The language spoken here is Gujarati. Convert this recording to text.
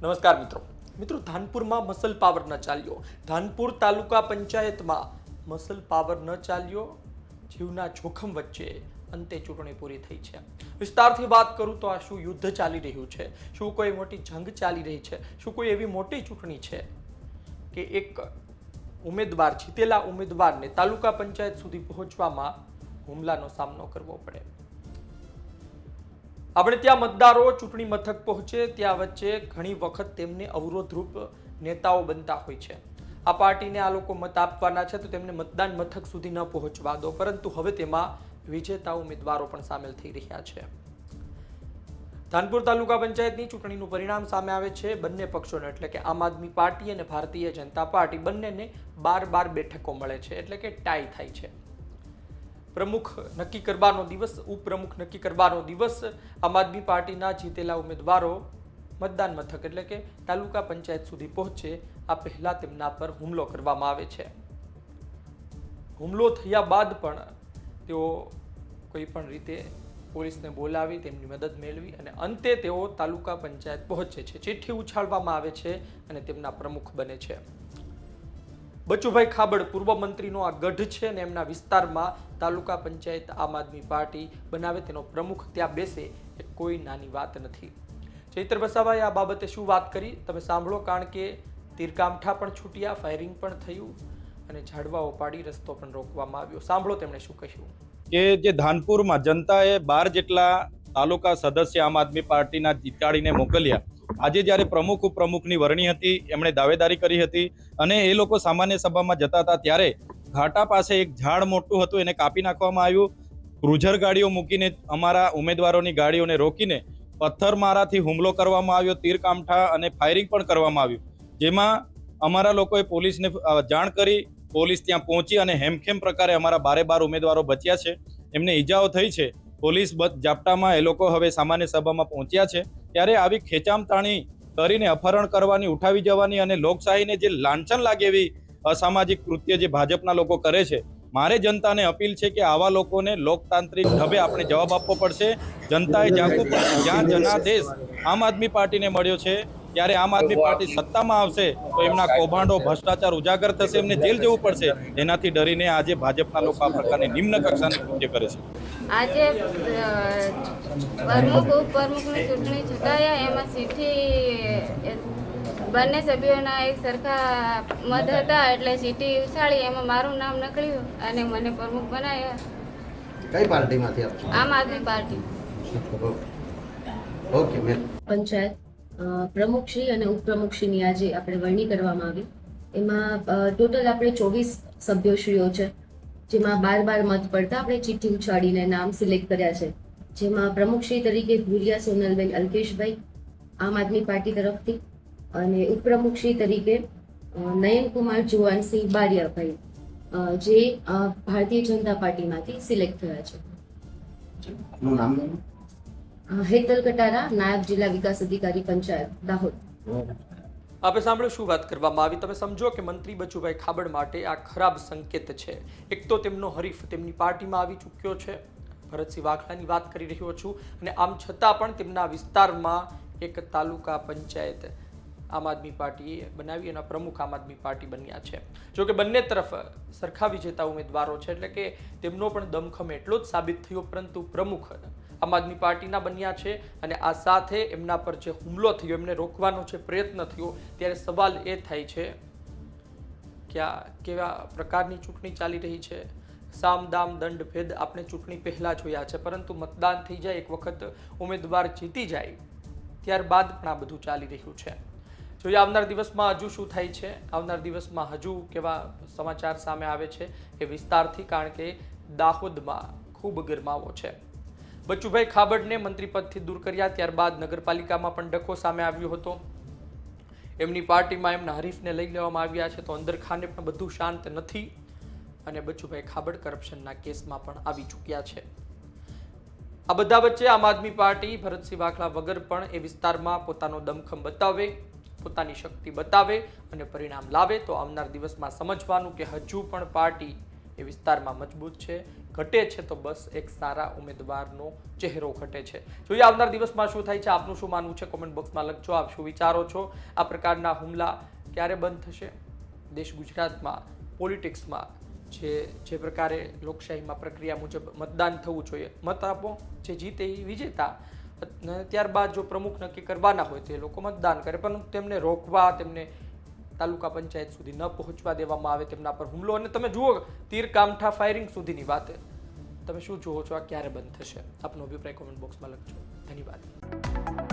નમસ્કાર મિત્રો ધાનપુરમાં મસલ પાવર ન ચાલ્યો। ધાનપુર તાલુકા પંચાયતમાં મસલ પાવર ન ચાલ્યો। જીવના જોખમ વચ્ચે અંતે ચૂંટણી પૂરી થઈ છે। વિસ્તારથી વાત કરું તો આ શું યુદ્ધ ચાલી રહ્યું છે? શું કોઈ મોટી જંગ ચાલી રહી છે? શું કોઈ એવી મોટી ચૂંટણી છે કે એક ઉમેદવાર જીતેલા ઉમેદવારને તાલુકા પંચાયત સુધી પહોંચવામાં હુમલાનો સામનો કરવો પડે? આપણે ત્યાં મતદારો ચૂંટણી મથક પહોંચે ત્યાં વચ્ચે ઘણી વખત તેમને અવરોધરૂપ નેતાઓ બનતા હોય છે। આ પાર્ટીને આ લોકો મત આપવાના છે તો તેમને મતદાન મથક સુધી ન પહોંચવા દો, પરંતુ હવે તેમાં વિજેતા ઉમેદવારો પણ સામેલ થઈ રહ્યા છે। ધાનપુર તાલુકા પંચાયતની ચૂંટણીનું પરિણામ સામે આવે છે। બંને પક્ષોને એટલે કે આમ આદમી પાર્ટી અને ભારતીય જનતા પાર્ટી બંનેને 12 બેઠકો મળે છે, એટલે કે ટાઈ થાય છે। પ્રમુખ નક્કી કરવાનો દિવસ, ઉપપ્રમુખ નક્કી કરવાનો દિવસ આમ આદમી પાર્ટીના જીતેલા ઉમેદવારો મતદાન મથક એટલે કે તાલુકા પંચાયત સુધી પહોંચે આ પહેલા તેમના પર હુમલો કરવામાં આવે છે। હુમલો થયા બાદ પણ તેઓ કોઈ પણ રીતે પોલીસને બોલાવી તેમની મદદ મેળવી અને અંતે તેઓ તાલુકા પંચાયત પહોંચે છે। ચિઠ્ઠી ઉછાળવામાં આવે છે અને તેમના પ્રમુખ બને છે। બચુભાઈ ખાબડ પૂર્વ મંત્રીનો આ ગઢ છે અને એમના વિસ્તારમાં તાલુકા પંચાયત આમ આદમી પાર્ટી બનાવે તેનો પ્રમુખ ત્યાં બેસે એ કોઈ નાની વાત નથી। ચૈત્ર વસાવાએ આ બાબતે શું વાત કરી તમે સાંભળો, કારણ કે તીરકામઠા પણ છૂટ્યા, ફાયરિંગ પણ થયું અને ઝાડવાઓ પાડી રસ્તો પણ રોકવામાં આવ્યો। સાંભળો તેમણે શું કહ્યું। કે જે ધાનપુરમાં જનતાએ 12 જેટલા તાલુકા સદસ્ય આમ આદમી પાર્ટીના જીતાડીને મોકલ્યા। આજે જ્યારે પ્રમુખ ઉપપ્રમુખની વરણી હતી, એમણે દાવેદારી કરી હતી અને એ લોકો સામાન્ય સભામાં જતા હતા ત્યારે ઘાટા પાસે એક ઝાડ મોટું હતું, એને કાપી નાખવામાં આવ્યું। ક્રુઝર ગાડીઓ મૂકીને અમારા ઉમેદવારોની ગાડીઓને રોકીને પથ્થરમારાથી હુમલો કરવામાં આવ્યો, તીરકામઠા અને ફાયરિંગ પણ કરવામાં આવ્યું, જેમાં અમારા લોકોએ પોલીસને જાણ કરી। પોલીસ ત્યાં પહોંચી અને હેમખેમ પ્રકારે અમારા 12 ઉમેદવારો બચ્યા છે, એમને ઈજાઓ થઈ છે। પોલીસ જાપ્તામાં એ લોકો હવે સામાન્ય સભામાં પહોંચ્યા છે। ત્યારે આવી ખેંચામતાણી કરીને અપહરણ કરવાની, ઉઠાવી જવાની અને લોકશાહીને જે લાંછન લાગે એવી અસામાજિક કૃત્ય જે ભાજપના લોકો કરે છે, મારે જનતાને અપીલ છે કે આવા લોકોને લોકતાંત્રિક ઢબે આપણે જવાબ આપવો પડશે। જનતાએ જાગવું પડશે। જ્યાં જનાદેશ આમ આદમી પાર્ટીને મળ્યો છે ત્યારે આમ આદમી પાર્ટી સત્તામાં આવશે તો એમના કૌભાંડો, ભ્રષ્ટાચાર ઉજાગર થશે, એમને જેલ જવું પડશે। એનાથી ડરીને આજે ભાજપના લોકો આ પ્રકારની નિમ્ન કક્ષાની કૃત્ય કરે છે। આજે પ્રમુખ ઉપપ્રમુખની ચૂંટણી ચૂંટાયા, એમાં ચીઠ્ઠી બંને સભ્યોના એક સરખા મત હતા એટલે ચીઠ્ઠી ઉછાળી, એમાં મારું નામ નીકળ્યું અને મને પ્રમુખ બનાવ્યા। કઈ પાર્ટીમાંથી આપ છો? આમ આદમી પાર્ટી। ઓકે મેમ, પંચાયત પ્રમુખશ્રી અને ઉપપ્રમુખશ્રીની આજે આપણે વરણી કરવામાં આવી। એમાં ટોટલ આપણે 24 સભ્યશ્રીઓ છે, જેમાં 12 મત પડતા આપણે ચિઠ્ઠી ઉછાળીને નામ સિલેક્ટ કર્યા છે। જેમાં પ્રમુખશ્રી તરીકે ભૂરિયા સોનલબેન અલ્કેશભાઈ આમ આદમી પાર્ટી તરફથી અને ઉપપ્રમુખશ્રી તરીકે નયનકુમાર જુવાનસિંહ બારિયાભાઈ જે ભારતીય જનતા પાર્ટીમાંથી સિલેક્ટ થયા છે। આપનું નામ? હેતલ કટારા, નાયબ જિલ્લા વિકાસ અધિકારી પંચાયત, દાહોદ। આપણે સાંભળ્યું શું વાત કરવામાં આવી। તમે સમજો કે મંત્રી બચુભાઈ ખાબડ માટે આ ખરાબ સંકેત છે। એક તો તેમનો હરીફ તેમની પાર્ટીમાં આવી ચૂક્યો છે, ભરતસિંહ વાઘલાની વાત કરી રહ્યો છું, અને આમ છતાં પણ તેમના વિસ્તારમાં એક તાલુકા પંચાયત આમ આદમી પાર્ટીએ બનાવી અને પ્રમુખ આમ આદમી પાર્ટી બન્યા છે। જો કે બંને તરફ સરખા વિજેતા ઉમેદવારો છે, એટલે કે તેમનો પણ દમખમ એટલો જ સાબિત થયો, પરંતુ પ્રમુખ આમ આદમી પાર્ટીના બન્યા છે અને આ સાથે એમના પર જે હુમલો થયો, એમને રોકવાનો જે પ્રયત્ન થયો, ત્યારે સવાલ એ થાય છે કે આ કેવા પ્રકારની ચૂંટણી ચાલી રહી છે। સામ દામ દંડ ભેદ આપણે ચૂંટણી પહેલા જોયા છે, પરંતુ મતદાન થઈ જાય, એક વખત ઉમેદવાર જીતી જાય ત્યારબાદ પણ આ બધું ચાલી રહ્યું છે। જોઈએ આવનાર દિવસમાં હજુ શું થાય છે, આવનાર દિવસમાં હજુ કેવા સમાચાર સામે આવે છે એ વિસ્તારથી, કારણ કે દાહોદમાં ખૂબ ગરમાવો છે। બચુભાઈ ખાબડને મંત્રી પદથી દૂર કર્યા ત્યારબાદ નગરપાલિકામાં પણ ડખો સામે આવ્યો હતો। એમની પાર્ટીમાં એમના હરીફને લઈ લેવામાં આવ્યા છે, તો અંદરખાને પણ બધું શાંત નથી અને બચુભાઈ ખાબડ કરપ્શનના કેસમાં પણ આવી ચૂક્યા છે। આ બધા વચ્ચે આમ આદમી પાર્ટી ભરતસિંહ વાઘલા વગર પણ એ વિસ્તારમાં પોતાનો દમખમ બતાવે, પોતાની શક્તિ બતાવે અને પરિણામ લાવે, તો આવનાર દિવસમાં સમજવાનું કે હજુ પણ પાર્ટી એ વિસ્તારમાં મજબૂત છે. ઘટે છે તો બસ એક સારા ઉમેદવારનો ચહેરો ઘટે છે. જોઈએ આવનાર દિવસમાં શું થાય છે. આપનું શું માનવું છે કોમેન્ટ બોક્સમાં લખજો. આપ શું વિચારો છો? આ પ્રકારના હુમલા ક્યારે બંધ થશે? દેશ ગુજરાતમાં પોલિટિક્સમાં જે પ્રકારે લોકશાહીમાં પ્રક્રિયા મુજબ મતદાન થવું જોઈએ, મત આપો, જે જીતે એ વિજેતા, ત્યારબાદ જો પ્રમુખ નક્કી કરવાના હોય તો એ લોકો મતદાન કરે, પરંતુ તેમને રોકવા, તેમને તાલુકા પંચાયત સુધી ન પહોંચવા દેવામાં આવે, તેમના પર હુમલો, અને તમે જુઓ તીર કામઠા ફાયરિંગ સુધીની વાત, તમે શું જુઓ છો? આ ક્યારે બંધ થશે? આપનો અભિપ્રાય કોમેન્ટ બોક્સમાં લખજો. ધન્યવાદ.